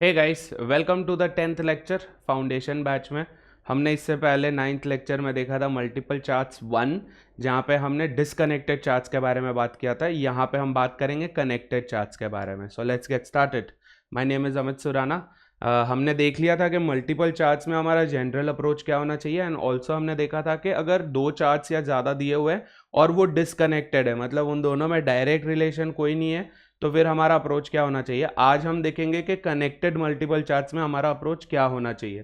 Hey guys, welcome to the 10th lecture foundation batch में। हमने इससे पहले 9th लेक्चर में देखा था मल्टीपल चार्ट्स 1, जहाँ पे हमने डिसकनेक्टेड चार्ट्स के बारे में बात किया था। यहाँ पे हम बात करेंगे कनेक्टेड चार्ट्स के बारे में। So let's get started. My name is Amit Surana. हमने देख लिया था कि मल्टीपल चार्ट्स में हमारा जनरल अप्रोच क्या होना चाहिए, एंड ऑल्सो हमने देखा था कि अगर दो चार्ट्स या ज़्यादा दिए हुए हैं और वो डिसकनेक्टेड है, मतलब उन दोनों में डायरेक्ट रिलेशन कोई नहीं है, तो फिर हमारा अप्रोच क्या होना चाहिए। आज हम देखेंगे कि कनेक्टेड मल्टीपल चार्ट्स में हमारा अप्रोच क्या होना चाहिए।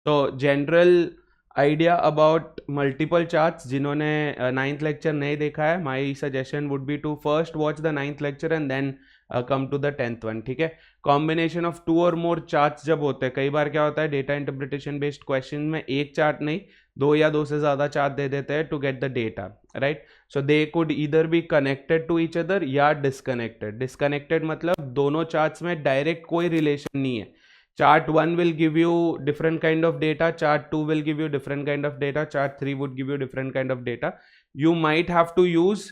तो general idea about multiple charts, जिन्होंने 9th लेक्चर नहीं देखा है, my suggestion would be to first watch the 9th lecture and then come to the 10th one. ठीक है। कॉम्बिनेशन ऑफ 2 और मोर चार्ट्स जब होते हैं, कई बार क्या होता है डेटा इंटरप्रिटेशन बेस्ड क्वेश्चन में एक चार्ट नहीं, दो या दो से ज़्यादा चार्ट दे देते हैं to get the data, right. So they could either be connected to each other या डिसकनेक्टेड। डिसकनेक्टेड मतलब दोनों चार्ट्स में डायरेक्ट कोई रिलेशन नहीं है। Chart 1 will give you different kind of data, chart 2 will give you different kind of data, chart 3 would give you different kind of data. You might have to use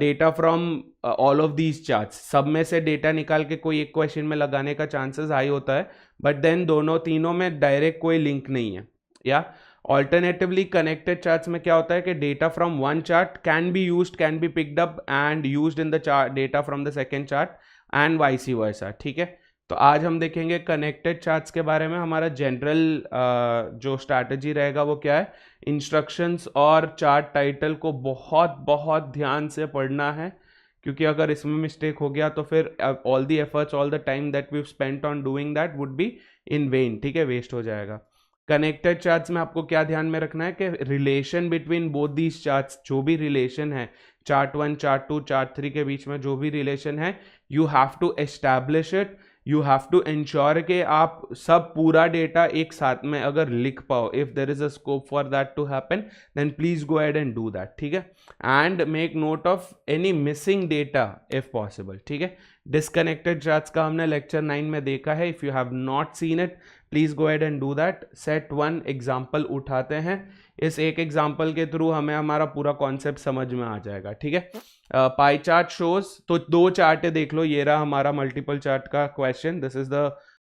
data from all of these charts। सब में से data निकाल के कोई एक question में लगाने का चांसेस हाई होता है, बट देन दोनों तीनों में डायरेक्ट कोई लिंक नहीं है। या ऑल्टरनेटिवली कनेक्टेड चार्ट्स में क्या होता है कि data from one chart can be used, can be picked up and used in the chart data from the second chart and vice versa. ठीक है। तो आज हम देखेंगे कनेक्टेड चार्ट्स के बारे में। हमारा जनरल जो स्ट्रैटेजी रहेगा वो क्या है, इंस्ट्रक्शंस और चार्ट टाइटल को बहुत बहुत ध्यान से पढ़ना है, क्योंकि अगर इसमें मिस्टेक हो गया तो फिर all the efforts, all the time that we spent on doing that would be in vain. ठीक है, वेस्ट हो जाएगा। कनेक्टेड चार्ट्स में आपको क्या ध्यान में रखना है कि relation between both these charts, जो भी रिलेशन है चार्ट 1, चार्ट 2, चार्ट 3 के बीच में जो भी रिलेशन है, you have to establish it. You have to ensure कि आप सब पूरा डेटा एक साथ में अगर लिख पाओ। If there is a scope for that to happen, then please go ahead and do that. ठीक है। And make note of any missing data if possible. ठीक है। डिसकनेक्टेड चार्ट्स का हमने लेक्चर 9 में देखा है। If you have not seen it, please go ahead and do that. Set 1 example उठाते हैं। इस एक एग्जाम्पल के थ्रू हमें हमारा पूरा कॉन्सेप्ट समझ में आ जाएगा। ठीक है। पाई चार्ट शोज, तो दो चार्ट है, देख लो। ये रहा हमारा मल्टीपल चार्ट का क्वेश्चन। This is the